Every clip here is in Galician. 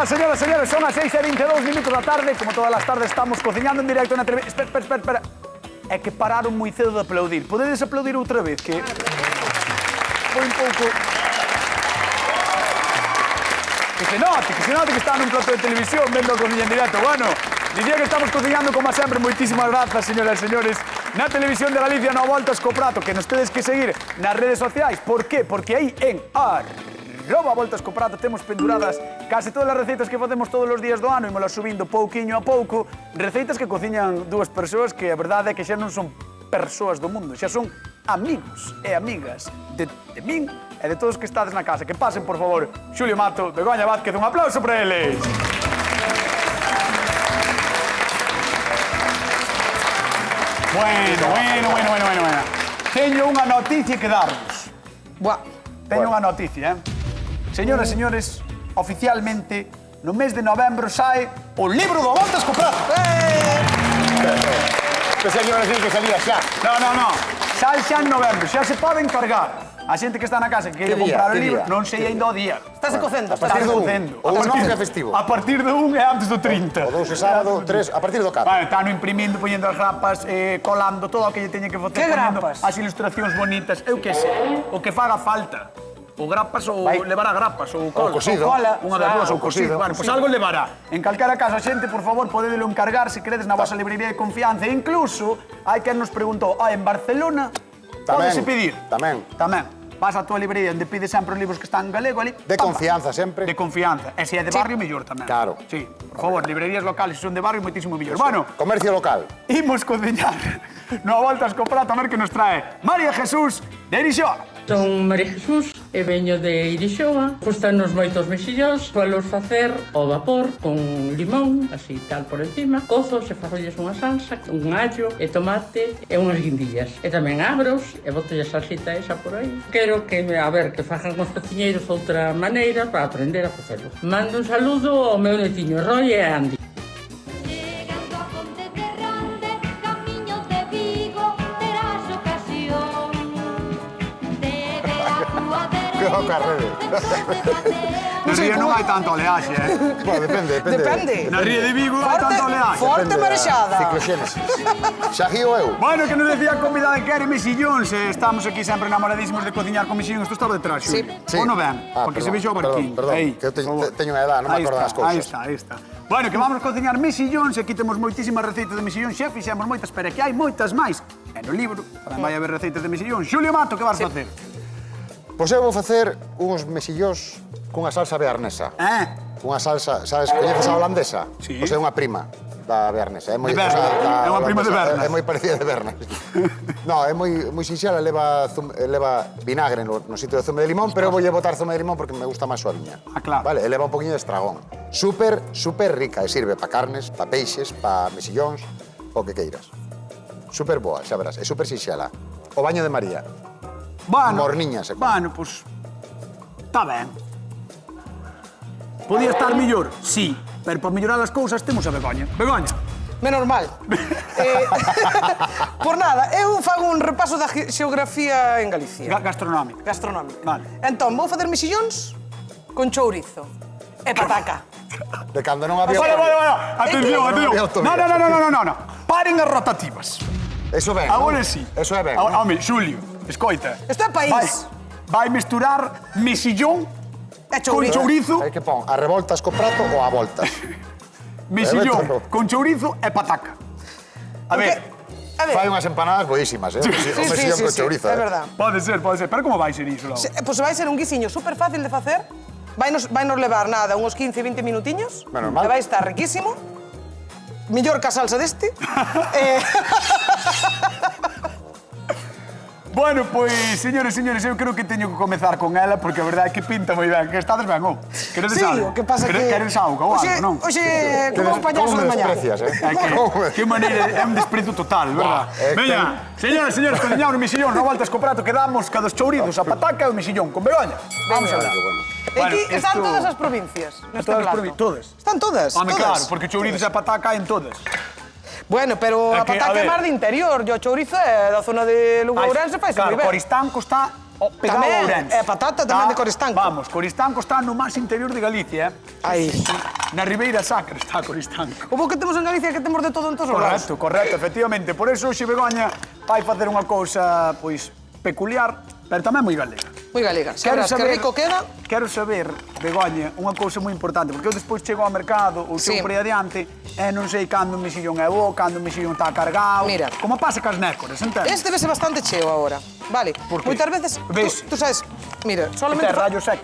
Bueno, señoras e señores, son as 6:22 da tarde. Como todas as tardes estamos cociñando en directo na televisión. Espera. É que pararon moi cedo de aplaudir. Podedes aplaudir outra vez, que... Foi un pouco... Que se note que está nun plato de televisión vendo a cociña en directo. Bueno, dicía que estamos cociñando, como sempre, moitísimas grazas, señoras e señores, na televisión de Galicia, no Voltas co Prato, que nos tedes que seguir nas redes sociais. Por qué? Porque aí en @Voltas co Prato temos penduradas case todas as receitas que facemos todos os días do ano e molas subindo pouquiño a pouco, receitas que cociñan dúas persoas que a verdade é que xa non son persoas do mundo, xa son amigos e amigas de min e de todos que estades na casa. Que pasen, por favor, Xulio Mato, Begoña Vázquez, un aplauso para eles. Bueno. Teño unha noticia que darvos. Teño unha noticia, Señoras e señores, oficialmente, no mes de novembro sae o libro do Voltas co Prato. Pensei que iba a decir que salía xa. No. Sae xa en novembro, xa se pode encargar. A xente que está na casa que queira comprar o libro, non sei ainda o día. Estáse cocendo. A partir do 1. O 9 é festivo. A partir do 1 é antes do 30. O 2 é sábado, 3, a partir do 4. Vale, están imprimindo, poñendo as grapas, colando todo o que lle teña que facer. Que grapas? As ilustracións bonitas, eu que sei, o que faga falta. Ou grapas, ou levará grapas, ou cola. Ou cosido. Unha das dúas, ou cosido. Bueno, pois algo levará. En calquera caso, a xente, por favor, podedelo encargar se queredes na vosa librería de confianza. E incluso, hai quen nos preguntou, en Barcelona, pódese pedir? Tamén. Vas á tua librería onde pides sempre os libros que están en galego ali. De confianza, sempre. De confianza. E se é de barrio, mellor tamén. Claro. Sí, por favor, librerías locales, se son de barrio, moitísimo mellor. Bueno, comercio local. imos cociñar no Voltas co Prato a ver que nos trae María Jesús de Irixoa. Son María Jesús e veño de Irixoa. Gustanos moitos mexillóns, suelos facer ao vapor con limón, así tal por encima. Cozos e facolles unha salsa, un allo e tomate e unhas guindillas. E tamén abros e botolle a salsita esa por aí. Quero que, a ver, que fajan os cociñeiros outra maneira para aprender a facelo. Mando un saludo ao meu netiño Roy e a Andy. No río non hai tanto oleaxe, Bueno, depende. Na ría de Vigo hai tanto oleaxe. Forte marexada. Cicloxénesis. Xa guío eu. Bueno, que nos decía a convidada que quere mexillóns. Estamos aquí sempre enamoradísimos de cociñar con mexillóns. Isto estaba detrás, Xulio. Sí. O non ven? Porque se vexo o barquín. Perdón, que eu teño unha edad, non me acordo das cousas. Aí está. Bueno, que vamos cociñar mexillóns. Aquí temos moitísimas receitas de mexillóns. Xa fixemos moitas, pero que hai moitas máis. E no libro tamén vai haber receitas de mexillóns. Xulio Mato, que vas facer? Pois eu vou facer uns mexillóns cunha salsa bearnesa. Unha salsa, sabes, coñeces a holandesa? Sí. Pois é unha prima da bearnesa. É moi, De Berna. É unha prima de Berna. É moi parecida de Berna. No, é moi sinxela, leva vinagre no sitio de zume de limón, pero voulle botar zume de limón porque me gusta máis suaviña. Claro. Vale, e leva un poquinho de estragón. Super rica, e sirve pa carnes, pa peixes, pa mexillóns, o que queiras. Super boa, xa verás, é super sinxela. O baño de María. Morniña, se come. Bueno, pois... Está ben. Podía estar mellor? Sí. Pero para mellorar as cousas temos a Begoña. Begoña. Menos mal. Por nada, eu fago un repaso da xeografía en Galicia. Gastronómica. Vale. Entón, vou facer mexillóns con chourizo e pataca. De cando non había... Vale. Atención. No. Paren as rotativas. Eso ben. Agora sí. Eso é ben. Home, Xulio, escoita. Isto é país. Vai mesturar mexillón E con chourizo. chourizo, Hai que pon a revoltas co prato ou a voltas. mexillón con chourizo e pataca. A ver, Fai unhas empanadas boísimas, o mexillón con chourizo. É verdad. pode ser. Pero como vai ser iso logo? Pois vai ser un guisiño super fácil de facer. Vainos levar nada, uns 15-20 minutiños. Menos mal. E vai estar riquísimo. Millor que a salsa deste. Bueno, pois, señores, eu creo que teño que comezar con ela porque a verdade é que pinta moi ben. Que estades ben, ou? Queredes Sí, algo? o que pasa que... Queredes auga ou algo, non? Oxe, como un payaso de mañá. Que maneira, é un desprezo total, verdad? Veña, señores, cociñamos o mexillón, no Voltas co Prato, quedamos ca dos chourizos, a pataca e o mexillón con Begoña. Vamos a ver. E aquí están todas as provincias neste plato. Todas? Están todas, Home, todas. claro, porque chourizo e pataca en todas. Bueno, pero É a que, pataca a ver. é máis de interior, e o chourizo é da zona de Lugo Ourense, faise moi Claro, ben. Coristanco está pegado a Tamén, Ourense. e patata tamén de Coristanco. Vamos, Coristanco está no máis interior de Galicia, Aí. Na Ribeira Sacra está Coristanco. Como que temos en Galicia que temos de todo en todos os lados. Correcto, efectivamente. Por eso hoxe Begoña vai facer unha cousa, pois, peculiar, pero tamén moi galega. Moi galega. Xa verás que rico queda. Quero saber, Begoña, unha cousa moi importante, porque eu despois chego ao mercado, ou chego Sí. por aí adiante, e non sei cando o mexillón é bo, cando o mexillón está cargado. Mira. Como pasa cas nécores, entendes? Este vese bastante cheo agora. Vale. Por qué? Moitas veces, Vese. tú sabes, mira, Te solamente... rayos X.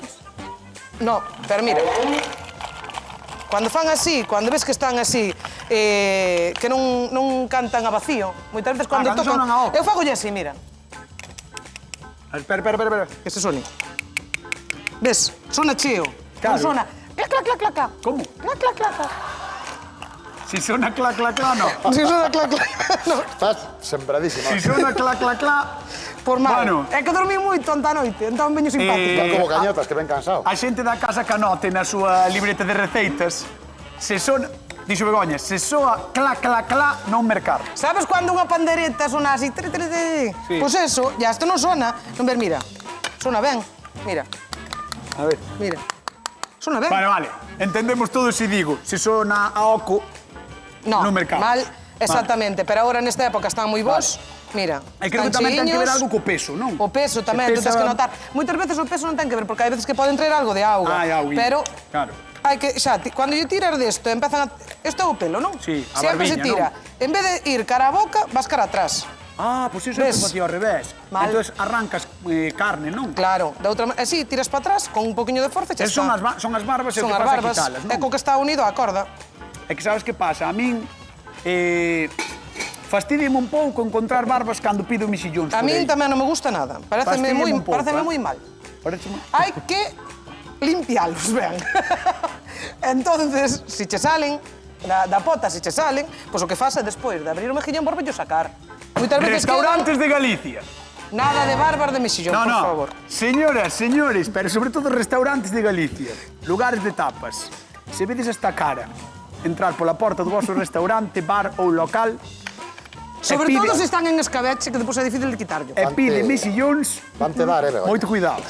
No, pero mira. Cando fan así, cando ves que están así, que non cantan a vacío, moitas veces cando cando tocan... sonan a oco. Eu fagolle así, mira. Espera. Que se sone. Ves? Sona cheo. Claro. Non sona... Clac, clac, clac, clac, clac. Como? Clac, clac, clac, clac. Si sona clac, no. Si sona clac, clac, no. Estás sembradísima. Si sona clac. Por mal. Bueno. É que dormí moito anta noite, entón veño simpática. Como cañotas, que ven cansado. A xente da casa que anote na súa libreta de receitas, se sona... Dixo Begoña, se soa clac, non mercar. Sabes cando unha pandereta sona así? Tri, tri, tri? Sí. Pois eso, ya isto non sona. Non ver, mira. Sona ben. Mira, A ver. mira. Sona ben. Vale. Entendemos todo se digo. Se sona a oco, No, no mercado. mal, exactamente. Pero agora nesta época están moi bons. Mira, E creo que están tamén ten que ver cheiños. algo co peso, non? O peso tamén, Se tú tens pesa- que notar. Moitas veces o peso non ten que ver, porque hai veces que poden traer algo de auga. Ai, auga. Pero Claro. hai que, xa, cando lle tiras desto, empezan a... Isto é o pelo, non? Sí, a Sempre se barbiña, tira. En vez de ir cara a boca, vas cara atrás. Ah, pois iso é Ves? que facía ao revés. Mal. Entón arrancas carne, non? Claro, de outra así tiras para atrás con un poquinho de forza e xa Son está. as barbas e o Son que as pasa barbas, quitalas, non? é co que está unido á corda. É que sabes que pasa? A min fastidiame un pouco encontrar barbas cando pido mexillóns A por aí. min tamén non me gusta nada. Pareceme Fastídiame un pouco, moi mal. Pareceme... Hai que limpialos, ben. Entonces, si che salen, da pota, si che salen, pois o que faz é despois de abrir o mexillón, volvello sacar. Moitas veces Restaurantes de Galicia. nada de barbas de mexillón, por favor. Señoras, señores, pero sobre todo restaurantes de Galicia, lugares de tapas. Se vedes esta cara, entrar pola porta do vosso restaurante, bar ou local, Sobre pide- todo se están en escabeche, que depois é difícil de quitarlo. e pide mexillóns, Vante dar, Begoña. moito cuidado.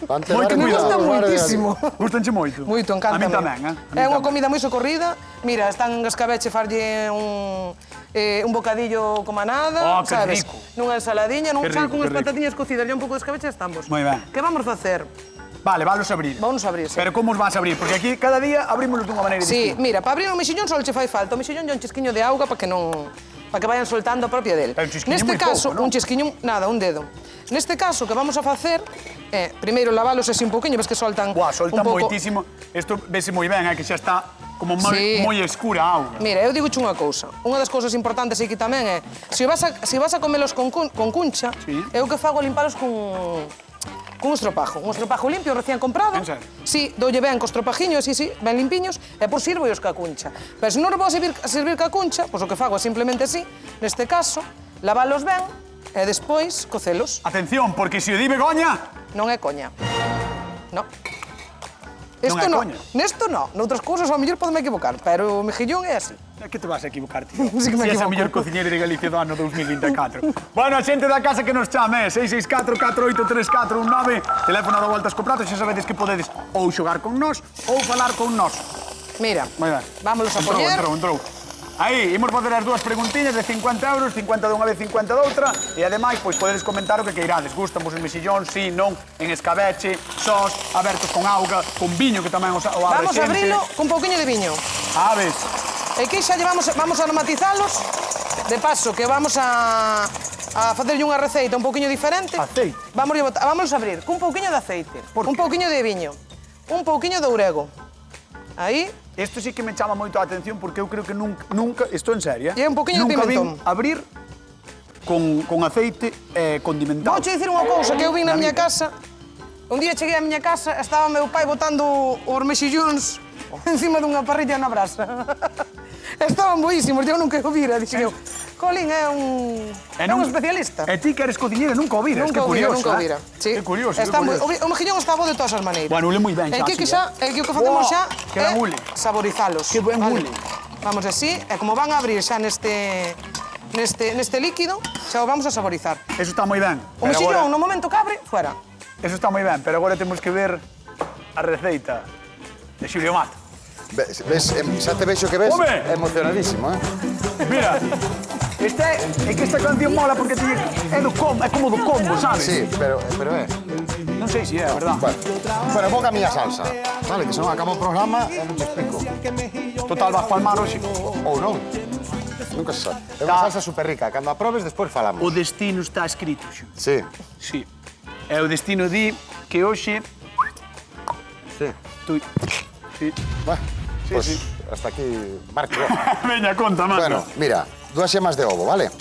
Vante Moito dar en cuidado. todos Me gusta os lugares de moitísimo. Gustanche moito? Moito, encántame. A mí tamén, A mí É unha tamén. comida moi socorrida. Mira, están en escabeche farlle un bocadillo como a nada, Oh, que sabes? rico. Nunha ensaladiña, nun Que sal rico, con que unhas rico. patatiñas cocidas e un pouco de escabeche estamos. Moi ben. Que vamos facer? Vale, valos abrir. Vamos a abrir, sí. Pero como os vas a abrir? Porque aquí cada día abrimos dunha maneira Sí, distinta. mira, para abrir o mexillón só che fai falta. O mexillón lle un chisquiño de auga para que non... para que vayan soltando a propia del. É un chisquiño Neste moi caso, pouco, non? un chisquiño, nada, un dedo. Neste caso, que vamos a facer é, primeiro lavalos así un poquinho, ves que soltan Buah, solta un pouco... moitísimo. Isto vese moi ben, que xa está como Sí. moi escura a auga. Mira, eu digo unha cousa. Unha das cousas importantes aquí tamén é se vas a comelos con cuncha, Sí. eu que fago limpalos con un estropajo. Un estropajo limpio, recién comprado. En serio? Sí, doulle ben co estropajiño, sí, ben limpiños, e por sirvo os ca cuncha. Pero se non os vou servir ca cuncha, pois o que fago é simplemente así, neste caso, lavalos ben e despois cocelos. Atención, porque se o di Begoña, Non é coña. No. Non é coña? Nesto non. Noutras cousas ao mellor podeme equivocar, pero o mexillón é así. é que te vas a equivocar, tío. Sí que me Si és a equivoco. mellor cociñeira de Galicia do ano 2024. Bueno, a xente da casa que nos chame, 664-483419, teléfono a voltas co prato, xa sabedes que podedes ou xogar con nós ou falar con nós. Mira, Moi ben. vámonos a poñer. Entrou. Aí, imos facer as dúas preguntiñas de 50 euros, 50 dunha vez, 50 doutra, e ademais, pois, podedes comentar o que queirades. Gustan vos os mexillóns, sí, non, en escabeche, sós, abertos con auga, con viño, que tamén o abre Vamos a xente. abrilo con un pouquiño de viño. Aves. E que xa vamos a aromatizalos. De paso, que vamos a facerlle unha receita un pouquiño diferente. Aceite? Vamos a abrir con un pouquiño de aceite, Por un qué? pouquiño de viño, un pouquiño de orego. Aí, Isto sí que me chama moito a atención porque eu creo que nunca, isto en serio, E un poquinho de nunca pimentón. vin abrir con aceite condimentado. vouche dicir unha cousa que eu vin na miña casa. Un día cheguei á miña casa, estaba meu pai botando os mexillóns encima dunha parrilla na brasa. Estaban boísimos, eu nunca o vira. Dixen eu, Colín é un especialista. E ti que eres cociñeira nunca o viras, que Nunca o vira, curioso, nunca o vira. Sí. Que curioso, Está que moi- curioso. o mexillón está bo de todas as maneiras. Bueno, ule moi ben xa, E que así, xa, e que o que facemos Buah, xa que ben ule. saborizalos. Que ben ule. Vamos así, e como van a abrir xa neste líquido, xa o vamos a saborizar. Eso está moi ben. O mexillón, no momento que abre, fuera. Eso está moi ben, pero agora temos que ver a receita de Xulio Mato. Ves, xa te vexo que ves Home! emocionadísimo, Mira, é que esta canción mola porque é do combo, é como do combo, sabes? Sí, pero é. Non sei se é, verdad? Bueno, ponga a miña salsa, vale? Que senón acaba o programa e non te explico. Total, vas palmar hoxe. Ou non. Nunca se sabe. É unha salsa super rica. Cando a probes, despois falamos. O destino está escrito, Xu. Sí. Sí. E o destino di que hoxe... Sí. Tú... Sí. Bueno, pues hasta aquí marcho. Veña, conta, manda. Bueno, mira, 2 xemas de ovo, vale?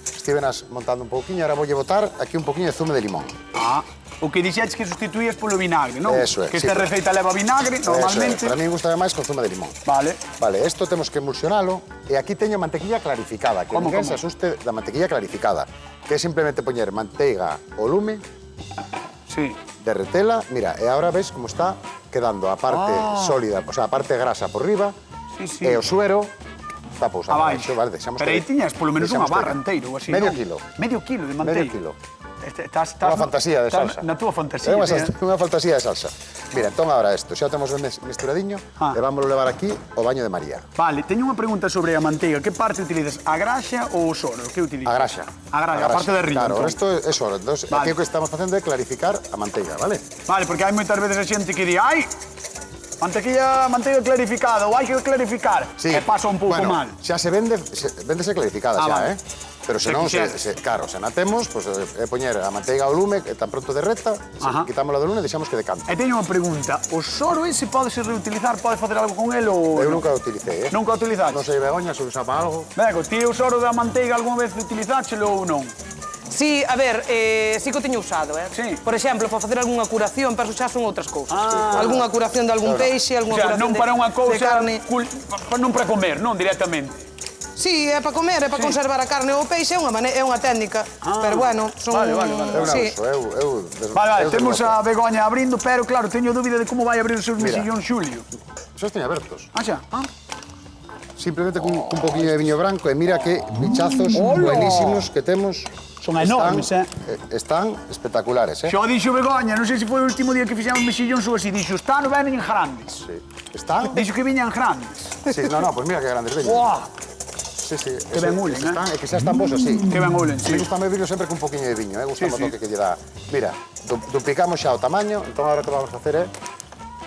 Estivenas montando un pouquiño, ahora voulle botar aquí un pouquiño de zume de limón. Ah, o que dixetes que sustituías polo vinagre, non? Eso é, Que sí, esta pero- receita leva vinagre, normalmente. Para mí gusta máis con zume de limón. Vale. Vale, isto temos que emulsionalo e aquí teño mantequilla clarificada, que Como, ninguén como? se asuste da mantequilla clarificada, que é simplemente poñer manteiga ao lume, Sí. derretela, mira, e agora ves como está quedando a parte sólida, o sea, a parte grasa por riba, Sí, sí. e o suero está pousando Abaixo. vale, deixamos Pero aí que- tiñas polo menos unha deixamos barra que- inteira ou así, Medio non? kilo. Medio kilo de manteiga. Medio kilo. Estás Unha fantasía de estás salsa. Na túa fantasía. É sí, unha fantasía de salsa. Mira, entón agora isto, xa temos ben mesturadiño, e vámoslo levar aquí ao baño de María. Vale, teño unha pregunta sobre a manteiga. Que parte utilizas? A graxa ou o soro? Que utilizas? A graxa. A graxa, a parte de riba. Claro, entón. isto é solo. Entón, Vale. aquí o que estamos facendo é clarificar a manteiga, vale? Vale, porque hai moitas veces a xente que di ai, manteiga clarificada ou hai que clarificar. E pasa un pouco bueno, mal. xa se vende, véndese clarificada xa, vale. Pero se non, claro, se natemos, pois é poñer a manteiga ao lume, que tan pronto derreta, quitámola do lume e deixamos que decante. E teño unha pregunta. O soro ese pode se reutilizar? Pode facer algo con el ou... Eu nunca o utilicei, Nunca o utilizaste? Non sei, Begoña, se usaba algo. Venga, ti o soro da manteiga algunha vez utilizáchelo ou non? Sí, a ver, sí que o teño usado, Sí. Por exemplo, para facer algunha curación, pero xa son outras cousas. Algunha curación de algún peixe, O algunha sea, curación non para unha de cousa... carne. Non para comer, non directamente. Sí, é para comer, é para conservar a carne ou o peixe, é unha técnica. Pero bueno, son... Vale. Eu non Sí. uso, Vale, temos a Begoña abrindo, pero claro, teño dúbida de como vai abrir os seus Mira. mexillóns Xulio. Xa os teño abertos. Ah, xa? Simplemente cun poquinho de viño branco e mira que bichazos buenísimos que temos. Son enormes, Están espectaculares, Xo dixo Begoña, non sei se foi o último día que fixemos mexillóns ou así, dixo, están ou venen grandes. Sí. Están? Dixo que viñan grandes. Sí, no, pues mira que grandes veñen. Buah, Sí, sí. Que ben ulen, están, que xa están vos así. que ben ulen, A mí sí. gusta me virlo sempre cun poquinho de viño, gusta Sí, o toque que lle dá. Mira, duplicamos xa o tamaño, entón agora que vamos a hacer é...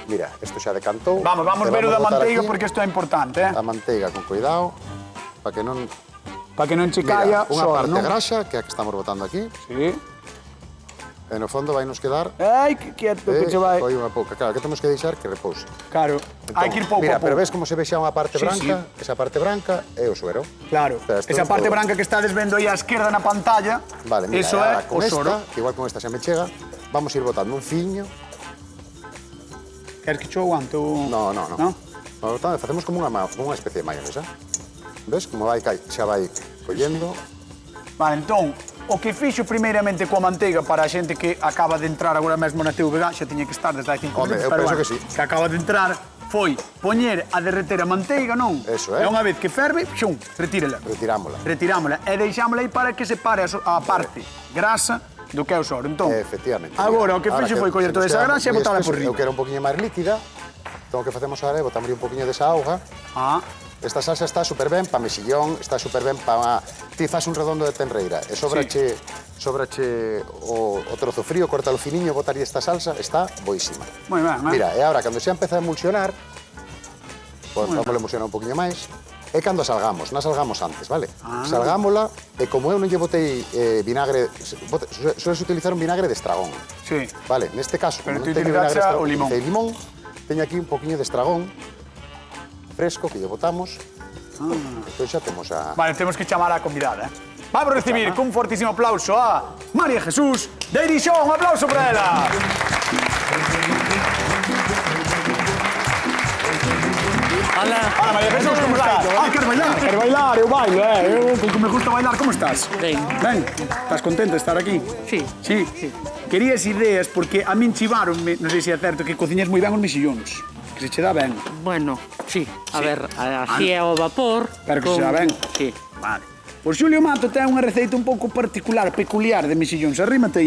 Mira, isto xa decantou. Vamos e ver o da botar manteiga aquí porque isto é importante, A manteiga con cuidado, para que non... Para que non che Mira, caia unha soro, parte non? graxa, que é a que estamos botando aquí, Sí. e no fondo vai nos quedar... Ai, que quieto que che vai. Foi unha pouca. Claro, que temos que deixar que repouse. Claro, hai que ir pouco Mira, a pouco. pero ves como se ve xa unha parte Sí, branca? Esa parte branca é o suero. Claro, Pero esto esa parte todo. branca que estades vendo aí á esquerda na pantalla, Vale, mira, eso e é agora o con soro. esta, que igual con esta xa me chega, vamos a ir botando un fiño. Queres que cho aguante o... No. No? Vamos botando, facemos como unha especie de maionesa. Ves como vai, xa vai collendo. Vale, entón, o que fixo primeiramente coa manteiga para a xente que acaba de entrar agora mesmo na TVG, xa tiña que estar desde hai 5 Home, minutos, eu pero penso bueno, que sí. que acaba de entrar, foi poñer a derreter a manteiga, non? Eso é. E unha vez que ferve, xum, retírela. Retirámola. E deixámola aí para que separe a parte grasa do que é o soro. Entón, Efectivamente. agora o que fixo foi coller toda esa grasa e botala por Eu riba. quero un poquinho máis líquida. Entón, o que facemos agora é botar un poquinho desa auga. Ah, Esta salsa está super ben para mexillón, está super ben para... Ti faz un redondo de tenreira e sobrache o trozo frío, cortalo finiño, botaría esta salsa, está boísima. moi ben, Mira, e agora, cando xa empeza a emulsionar, pois vamos a emulsionar un poquinho máis, é cando salgamos, non salgamos antes, vale? Salgámola, e como eu non lle botei vinagre, sueles utilizar un vinagre de estragón, Sí. vale? Neste caso, Pero como ti non teño vinagre de utilizaste estragón, o limón. utilicei limón, teño aquí un poquinho de estragón fresco que lle botamos, entón xa temos a... Vale, temos que chamar a convidada, Vamos a recibir cun fortísimo aplauso a María Jesús de Irixón. Un aplauso para ela. Hola. Hola, María Jesús, como estás? Quer bailar? Quer bailar, eu bailo, Eu me gusta bailar, como estás? Ben. Ben, estás contenta de estar aquí? Sí. Sí? Querías ideas, porque a min chivaronme, non sei se é certo, que cociñas moi ben os mexillóns. Que se che dá ben. Bueno, sí. A ver, así é o vapor. Pero que se dá ben. Sí. Vale. O Xulio Mato ten unha receita un pouco particular, peculiar de mexillóns. Arrímate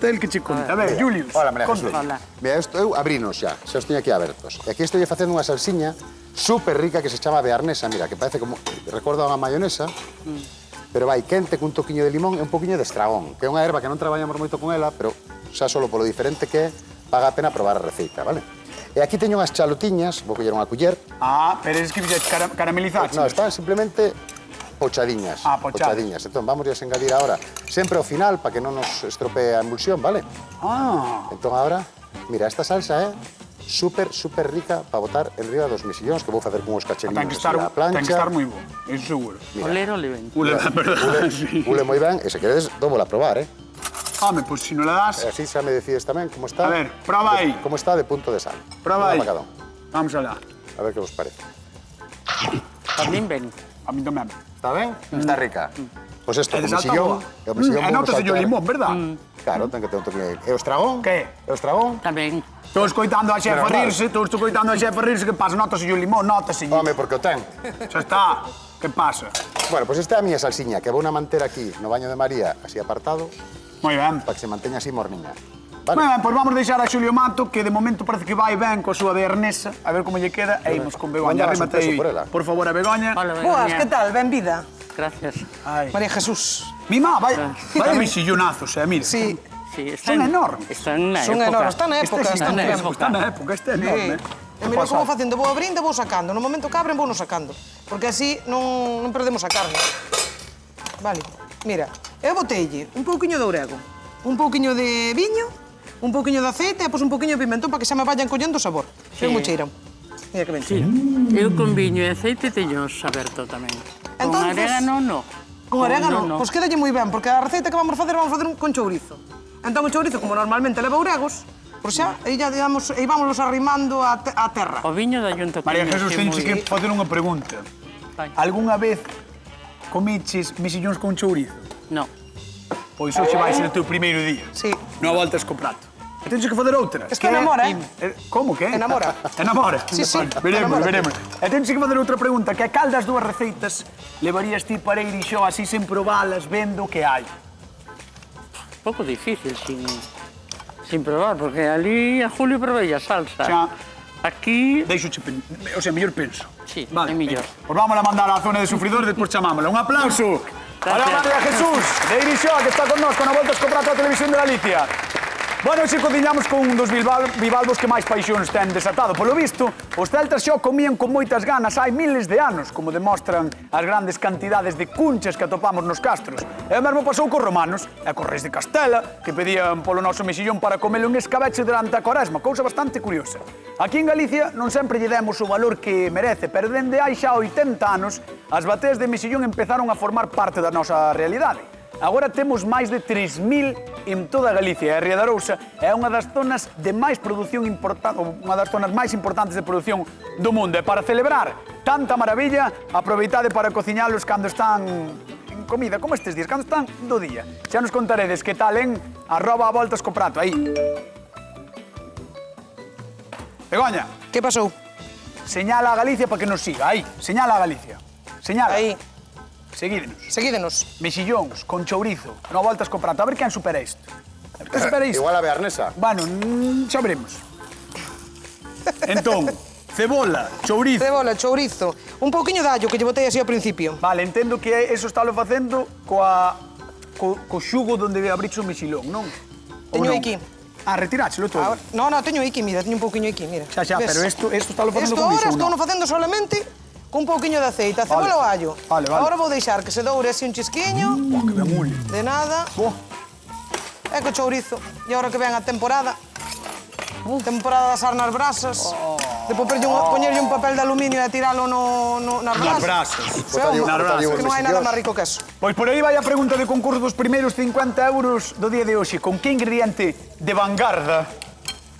el que che conta. A ver, Julio. Hola, María Jesús. Hola. Mira, eu abrinos xa os teño aquí abertos. E aquí estou facendo unha salsiña super rica que se chama bearnesa, mira, que parece como... Recorda unha mayonesa, pero vai quente cun toquiño de limón e un poquinho de estragón, que é unha erva que non traballamos moito con ela, pero xa solo polo diferente que é, paga a pena probar a receita, vale? E aquí teño unhas chalotiñas, vou coller unha culler. Ah, pero es que fixetes caramelizados. No, están simplemente pochadiñas. Ah, pochadas. Entón, vamos a engadir ahora, sempre ao final, para que non nos estropee a emulsión, vale? Ah. Entón, ahora, mira, esta salsa é super rica para botar en riba dos mexillóns, que vou facer con uns cacheliños Ten a plancha. que estar moi bo, eso seguro. Olero le ven. Ule, verdad, sí. Ule moi ben, e se queredes, dóbola a probar, Home, pois se non la das... E así xa me decides tamén como está. A ver, proba aí. Como está de punto de sal. Proba aí. Unha para cada un. Vamos alá. A ver que vos parece. Tamén ven. A mí tamén. Está ben? Está rica. Pois isto, É o de salta mexillón... boa. E o mexillón E notase o limón, verdad? Claro, ten que ter un toque. E o estragón? Que? E o estragón? Tamén. Estou escoitando a xefa Normal. rirse, que pasa? Notase o limón, notase. Home, porque o ten. Xa está. Que pasa? Bueno, pois esta é a miña salsiña, que vou a manter aquí no baño de María, así apartado, Moi ben. para que se manteña así morniña. Moi Vale? ben, pois vamos deixar a Xulio Mato, que de momento parece que vai ben coa súa bearnesa, a ver como lle queda, e imos con Begoña. Mandabas un Arrímate aí, peso por ela. por favor, a Begoña. Hola, Boas, Begoña. que tal? Ben vida. Gracias. Ai. María Jesús. Mima, vai mexillonazos, mira. Sí. Sí, Son enormes. Están na Son época. enormes, está na época. Este sí Está está na na época. época, está na época, este é enorme. E mira como facendo, vou abrindo e vou sacando. No momento que abren, vou sacando. Porque así non perdemos a carne. Vale, mira, eu boteille un pouquiño de orego, un pouquiño de viño, un pouquiño de aceite e pois un pouquiño de pimentón para que xa me vayan collendo o sabor. Sí. Eu mo cheiran. Mira que ben Sí. Eu con viño e aceite teño aberto tamén. Con Entonces- orégano, no. Con orégano, no. pois quedalle moi ben, porque a receita que vamos facer con chourizo. Entón o chourizo, como normalmente leva oregos, pois xa, aí ya digamos, aí vámonos arrimando a terra. O viño dai un toquinho. María Jesús, así teño moi- que facer unha pregunta. Vai. Algúnha vez comiches mexillóns con chourizo? No. Pois hoxe vai ser o teu primeiro día. Sí. Non voltas co prato. E tens que facer outra. Isto enamora, Como que? Enamora. Enamora? Sí, sí, Veremos, enamora. veremos. E tens que facer outra pregunta, que cal das dúas receitas levarías ti para ir xo así sen probalas, vendo o que hai? Pouco difícil sin probar, porque ali a Julio provei a salsa. Xa. Aquí... Deixoche, o sea, mellor penso. Sí, é mellor. Pois vamos a mandar á zona de sufridores, despois chamámola. Un aplauso. Hola, Gracias. María Jesús, de Irixoa, que está con nós, con a Voltas co Prato da Televisión de Galicia. Bueno, se cociñamos con un dos bivalvos que máis paixóns ten desatado. Polo visto, os celtas xo comían con moitas ganas hai miles de anos, como demostran as grandes cantidades de cunchas que atopamos nos castros. E o mesmo pasou cos romanos e cos reis de Castela, que pedían polo noso mexillón para comelo en escabeche durante a Quaresma, cousa bastante curiosa. Aquí en Galicia non sempre lle demos o valor que merece, pero dende hai xa 80 anos, as bateas de mexillón empezaron a formar parte da nosa realidade. Agora temos máis de 3.000 en toda Galicia e a Ría de Arousa é unha das zonas de máis produción unha das zonas máis importantes de produción do mundo. E para celebrar tanta maravilla, aproveitade para cociñalos cando están en comida, como estes días, cando están do día. Xa nos contaredes que tal en @voltascoprato, aí. Begoña, Que pasou? señala a Galicia para que nos siga, aí, señala a Galicia. Señala. Aí, Seguídenos. seguídenos. Mexillóns con chourizo, no Voltas co Prato. A ver quen supera isto. A ver quen supera isto. Igual a bearnesa. Bueno, xa veremos. Entón, cebola, chourizo. Cebola, chourizo, un pouquiño de allo que lle botei así ao principio. Vale, entendo que eso está lo facendo co xugo donde abriches o mexilón, non? Ou Teño non? aquí. Ah, retiráchelo todo. Ahora, no, teño aquí, mira, teño un pouquiño aquí, mira. Xa, Ves? pero isto está lo facendo Isto con ahora iso, estou non? facendo solamente cun pouquiño de aceite, a Vale. cebola o allo. Vale, vale. Agora vou deixar que se doure así un chisquiño, Oh, que ben mule. de nada. Oh, E co chourizo. E agora que ven a temporada, temporada das arnas brasas, depois poñerlle un papel de aluminio e tiralo nas nas brasas. brasas. Botalle Nas botalle brasas, uns que non hai nada mexillóns. máis rico que eso. Pois por aí vai a pregunta de concurso dos primeiros 50 euros do día de hoxe. Con que ingrediente de vanguarda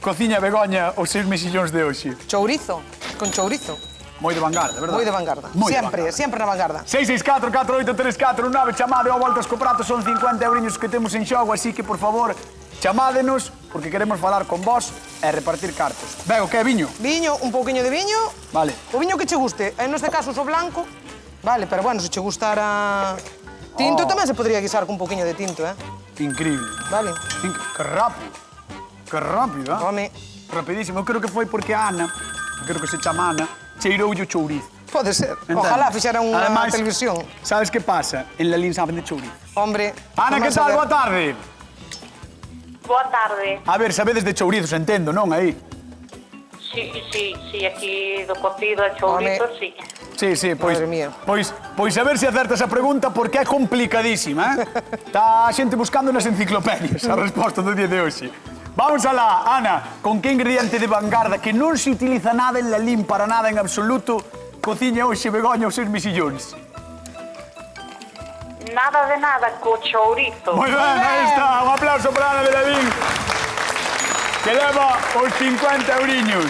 cociña Begoña os seus mexillóns de hoxe? Chourizo, con chourizo. Moi de vanguarda, verdad? Moi de vanguarda. Moi de Sempre, vanguarda. sempre na vanguarda. 664-4834-9, chamade ao Voltas co Prato, son 50 euriños que temos en xogo, así que, por favor, chamádenos, porque queremos falar con vos e repartir cartos. Bego, que é viño? Viño, un pouquiño de viño. Vale. O viño que che guste. En este caso, o blanco. Vale, pero bueno, se che gustara Tinto tamén se podría guisar con un poquinho de tinto, Increíble. Vale. Que rápido. Que rápido, Home, Rapidísimo. Eu creo que foi porque a Ana, creo que se chama Ana, cheiroulle o chourizo. pode ser. Entende? Ojalá fixera unha Ademais, televisión. Sabes que pasa? En Lalín saben de chourizo. Hombre... Ana, que vamos a tal? ver. Boa tarde. Boa tarde. A ver, sabedes de chourizos, entendo, non? Aí. Sí, aquí do cocido e chourizo, sí. Sí, pois... Madre mía. Pois a ver se acertas a pregunta porque é complicadísima, Está a xente buscando nas enciclopedias a resposta do día de hoxe. Vamos alá, Ana, con que ingrediente de vanguarda que non se utiliza nada en Lalín para nada en absoluto cociña hoxe Begoña os seus mexillóns? Nada de nada co chourizo. Moi ben, aí está, un aplauso para Ana de Lalín que leva os 50 euriños.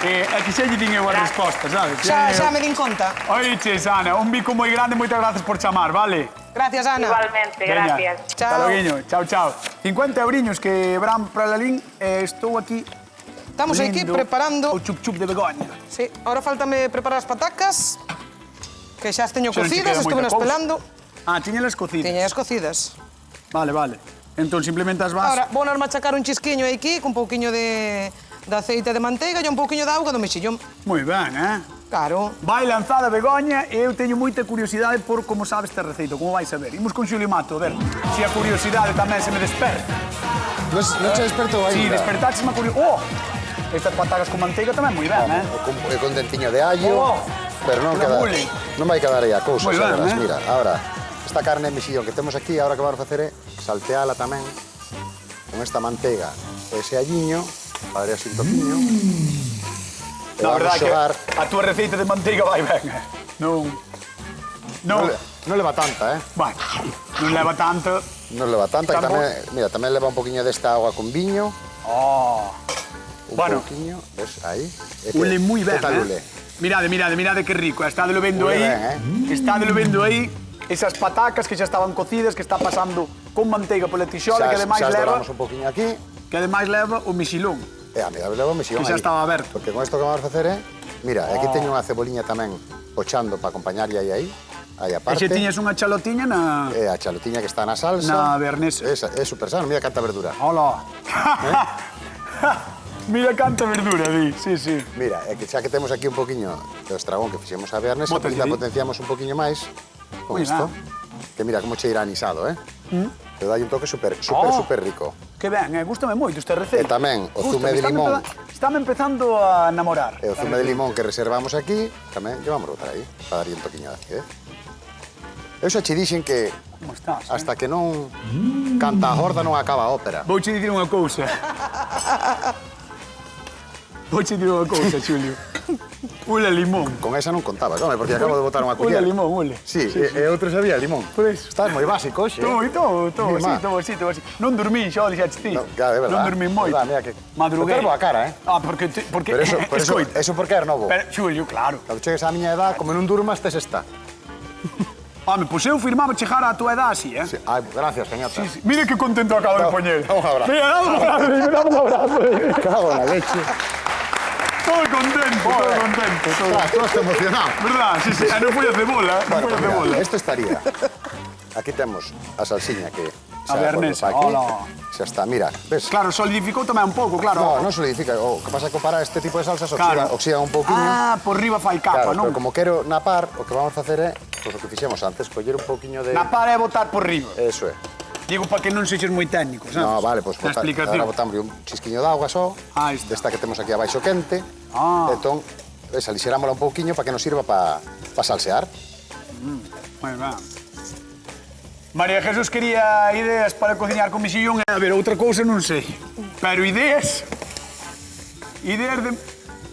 É que xa lle din eu a resposta, sabes? Xa me din conta. Oiches, Ana, un bico moi grande, moitas grazas por chamar, vale? Gracias, Ana. Igualmente, Veña, gracias. Chao. Hasta loguiño, chao. 50 euriños que verán para Lalín. Estou aquí Estamos aquí lindo preparando... o chup-chup de Begoña. Sí, ahora faltame preparar as patacas, que xa as teño Xa non che cocidas, queda estuve moita nas cousa. pelando. Tiñelas cocidas. Teñas cocidas. Vale. Entón, simplemente as vas... Ahora, vou a machacar un chisquiño aquí, con un pouquiño de aceite de manteiga e un pouquiño de auga do mexillón. Moi ben, Claro. Vai lanzada Begoña e eu teño moita curiosidade por como sabe esta receita, como vais a ver. Imos con Xulio Mato, a ver se a curiosidade tamén se me desperta. Non se despertou Si, ainda. despertaches má curiosidade. Estas patagas con manteiga tamén moi ben, E con dentiño de allo, pero non Pura queda... mule. Non vai quedar aí a cousa, Moi ben, sabes? Mira, ahora, esta carne de mexillón que temos aquí, ahora que vamos a facer é salteala tamén con esta manteiga e ese alliño, para darlle así un toquiño. E Na vamos verdade xogar... que a túa receita de manteiga vai ben, Non Non leva tanta, Vai, non leva tanto. Non leva tanta, que Tampouco. tamén, mira, tamén leva un poquinho desta agua con viño. Un Bueno. poquinho, ves, aí. E Ule moi ben, que tal ule? Mirade que rico. Estádelo vendo Moi aí. ben, Estádelo vendo aí. Esas patacas que xa estaban cocidas, que está pasando con manteiga pola tixola, que ademais xa leva... douramos un poquinho aquí. Que ademais leva o mexilón. E a mí leva o mexillón Que xa aí. estaba aberto. Porque con isto que vamos a facer é... Mira, aquí teño unha ceboliña tamén pochando para acompañar aí E aparte. xe tiñes unha chalotiña na... E a chalotiña que está na salsa. Na bearnesa. É super sano, mira canta verdura. Hola. Mira canta verdura, di. Sí. Mira, é que xa que temos aquí un poquinho do estragón que fixemos a bearnesa, Bótate, ainda di. potenciamos un poquinho máis con Moi isto. ben. Que mira como cheira anisado, Te dai un toque super rico. Que ben, gústame moito esta E receita. tamén o zume Gústame, de limón. Estáme empezando a enamorar. E o zume de limón que reservamos aquí, tamén llevámoslo para aí, para darlle un toquiño de acidez. Eu xa che dixen que Como estás? hasta que non canta a horda non acaba a ópera. Vouche dicir unha cousa. Xulio. Ule limón. Con esa non contabas, home, porque acabo de botar unha Ule culler. limón, ule. Sí, e outro sabía limón. Por eso. Estás moi básico, xe. Todo, Mima. así. Non dormín, xa o dixaste ti. No, claro, é verdad. Non dormín moito. Verdad, mira que- Madruguei. Te perbo a cara, Porque... Pero Escoita. eso porque é novo. Pero, Xulio, claro. Cando chegues á miña edad, como non durmas, tes esta. Home, pois eu firmaba chegar á tua edad así, Sí. Ai, gracias, señota. Sí. Mire que contento acabo de poñer. Dá un abrazo. Mira, dame un abrazo. Cago na leche. Todo contento. Estás emocionado. Verdad, sí. Non foi a cebola, Bueno, pues mira, esto estaría. Aquí temos a salsiña que A bearnesa, aquí. hola. Xa está, mira, ves? Claro, solidificou tamén un pouco, claro. No, non solidifica. O que pasa é que para este tipo de salsas Claro. oxida un pouquiño. Por riba fai capa, Claro, non? pero como quero napar, o que vamos a facer é, pois o que fixemos antes, coller un pouquiño de... Napar é botar por riba. Eso é. Digo para que non sexes moi técnico, sabes? No, vale, pois Na botar, explicación. agora botamos un chisquiño de agua só, Ahí está. desta que temos aquí abaixo quente, entón, ves, alixerámola un pouquiño para que nos sirva para salsear. Moi ben. María Jesús quería ideas para cociñar con mexillón. A ver, outra cousa non sei. Pero ideas... Ideas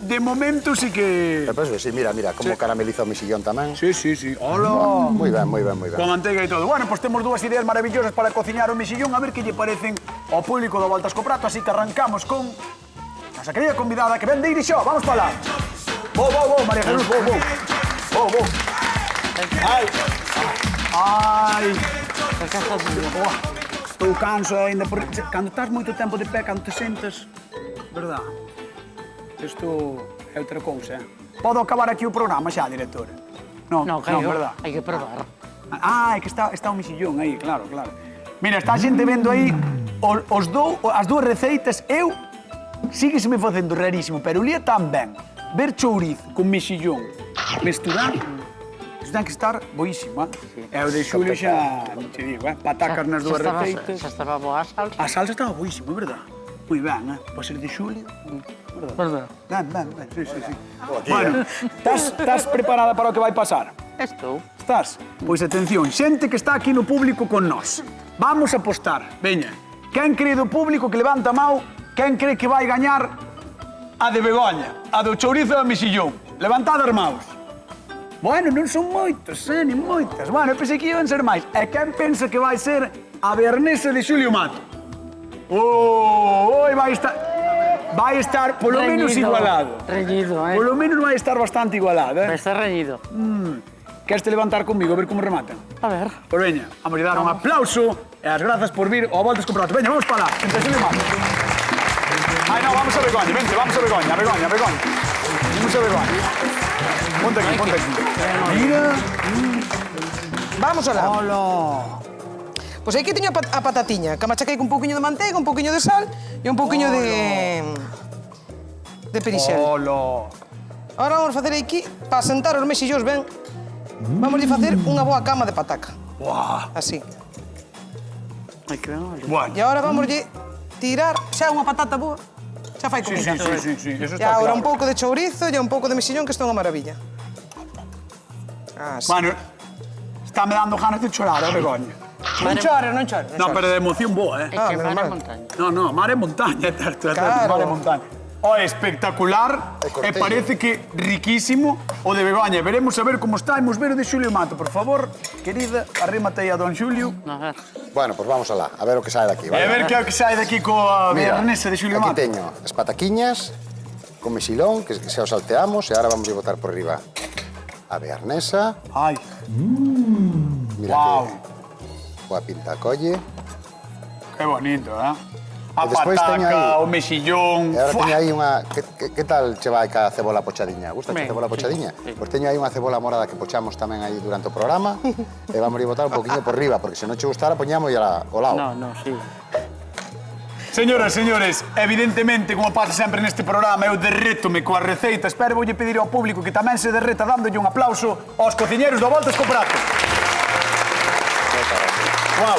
de momento sí que... Pero, sí, mira, como carameliza o mexillón tamén. Sí. Hola. Moi ben. Con manteiga e todo. Bueno, pois temos dúas ideas maravillosas para cociñar o mexillón, a ver que lle parecen ao público do Voltas co Prato, así que arrancamos con nosa querida convidada que ven de Irixó. Vamos para lá. Vou, María Jesús, vou. Ai. Estou canso ainda, porque cando estás moito tempo de pé, cando te sentas, verdad? Isto é outra cousa, Podo acabar aquí o programa xa, directora? No, verdad? hai que probar. Ah, é que está o mexillón aí, claro. Mira, está a xente vendo aí as dúas receitas. Eu sígueseme facendo rarísimo, pero lía tan ben ver chourizo con mexillón mesturar. Isto ten que estar boísimo, E o de Xulio xa, non te digo, patacas nas dúas receitas. Xa estaba boa a salsa. A salsa estaba boísima, é verdad? Moi ben, Pois ser de Xulio. Verdad. Ben, sí. Bueno, estás preparada para o que vai pasar? Estou. Estás? Pois atención, xente que está aquí no público con nós. Vamos a apostar. Veña, quen cree do público que levanta a mão, quen cree que vai gañar a de Begoña, a do chourizo e a mexillón? Levantad as mãos. Bueno, non son moitos, nin moitas. Bueno, eu pensei que iban ser máis. E quen pensa que vai ser a bearnesa de Xulio Mato? Vai estar polo menos igualado. Reñido, Polo menos vai estar bastante igualado, Vai estar reñido. Queres te levantar conmigo a ver como rematan? A ver. Pois veña, vamos a dar un aplauso e as grazas por vir ao Voltas co Prato. Veña, vamos para lá, entre Xulio Mato. Ai, non, vamos a Begoña, vente, vamos a Begoña. Vamos a Begoña. Ponte aquí. Mira. Vamos alá. Hola. Pois aquí teño a patatiña, que machaquei con un pouquiño de manteiga, un pouquiño de sal e un pouquiño de perixel. Hola. Ahora vamos facer aquí, para sentar os mexillóns ben, vamos a facer unha boa cama de pataca. Buah. Así. Ai, que ben, Bueno. E agora vamos a tirar xa unha patata boa. Xa fai Sí, comida. eso E está agora un claro. pouco de chourizo e un pouco de mexillón, que isto é unha maravilla. Así. Bueno, está me dando ganas de chorar, Begoña. Non chores. No, pero de emoción boa, É que menos mar mal. é montaña. No, mar e montaña, certo, Claro. mar e montaña. Espectacular, E cortello. parece que riquísimo o de Begoña. Veremos a ver como está, imos ver o de Xulio Mato, por favor. Querida, arrímate aí a don Xulio. A ver. Bueno, pues vamos alá, a ver o que sae daqui, E a vale? ver que é o que sai daqui coa Mira, bearnesa de Xulio aquí Mato. teño as pataquiñas con mexilón, que xa os salteamos, e agora vamos a botar por riba a bearnesa. Ai, Mira Guau. que boa pinta colle. que bonito, A E despois teño pataca, aí- o mexillón. E agora Fuá. teño aí unha... Que tal che vai ca cebola pochadiña? Gusta che Ben, cebola sí, pochadiña? sí. Pois teño aí unha cebola morada que pochamos tamén aí durante o programa e vamos a botar un poquinho por riba, porque se non che gustara, poñamos ao lado. No, sí. Señoras, señores, evidentemente, como pasa sempre neste programa, eu derrétome coas receitas, pero voulle pedir ao público que tamén se derreta dándolle un aplauso aos cociñeros do Voltas co Prato. Guau.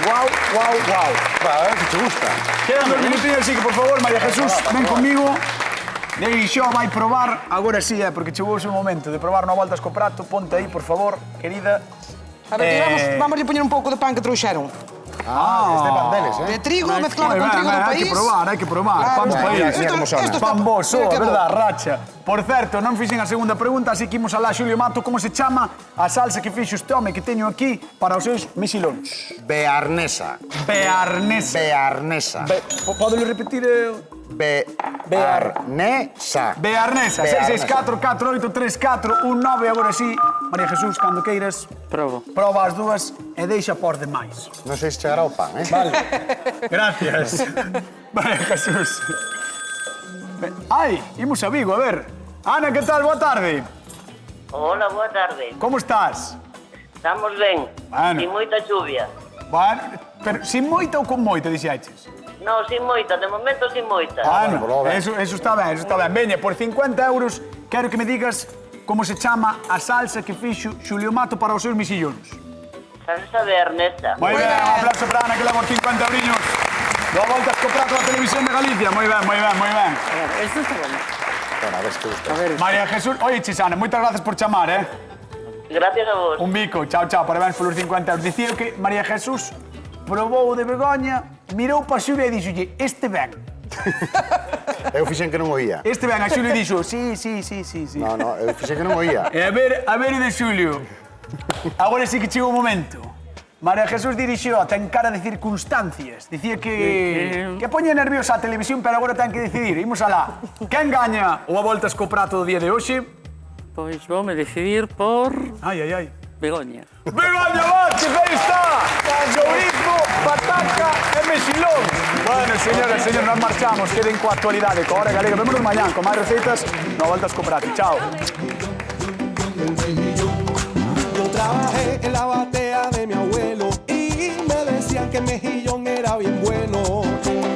Va, a ver se te gusta. Quedan 2 minutinhos, así que, por favor, María Jesús, ven conmigo. E xo vai probar, agora sí, porque chegou o seu momento de probar no Voltas co Prato. Ponte aí, por favor, querida. A ver, vamos a poñer un pouco de pan que trouxeron. Este pan deles, De trigo, mezclado Moi con ben, trigo do país. hai que probar. Claro, Pan do isto- país. mira como sona. isto está- Pan bo, soa, mira que bo. verdad, racha. Por certo, non fixen a segunda pregunta, así que imos alá, Xulio Mato, como se chama a salsa que fixo este home que teño aquí para os seus mexilóns? Bearnesa. Bearnesa. Bearnesa. Podelo repetir? Bearnesa. Bearnesa. Bearnesa. 664-4834-19. Agora sí, María Jesús, cando queiras, Probo. proba as dúas e deixa por demais. Non sei se chegará o pan, Vale. Gracias. María Jesús. Ai, imos a Vigo, a ver. Ana, que tal? Boa tarde. Hola, boa tarde. Como estás? Estamos ben. Bueno. Sin moita chuvia. Bueno, pero sin moita ou con moita, dixeches? No, sin moita. De momento, sin moita. Bueno, bueno, ben. eso está ben, eso está ben. Veña, por 50 euros, quero que me digas como se chama a salsa que fixo Xulio Mato para os seus mexillóns. Salsa bearnesa. Moi ben, un aplauso para Ana, que leva os 50 euriños. Do Voltas co Prato da Televisión de Galicia. Moi ben. A ver, esto está bueno. Bueno, a ver se te gusta. A ver, María Jesús, oye, Chisana, moitas gracias por chamar, Gracias a vos. Un bico, chao, parabéns polos 50 euros. Dicía que María Jesús probou o de Begoña, mirou pa Xulio e dixolle, este ben. Eu fixen que non oía. Este ben, a Xulio dixo, sí. No, eu fixen que non oía. E a ver o de Xulio. Agora sí que chegou o momento. María Jesús dirixiu, ten cara de circunstancias. Dicía que poña nerviosa a televisión, pero agora ten que decidir. Imos alá. Quen gaña o a Voltas co Prato do día de hoxe? pois voume decidir por Ai. Begoña. Begoña Vázquez, aí está! Chourizo, pataca e mexilón. Bueno, señoras, señores, nos marchamos. Queden coa actualidade, coa Hora Galega. Vémonos mañán con máis receitas no Voltas co Prato. Chao. Trabajé en la batea de mi abuelo y me decían que el mejillón era bien bueno.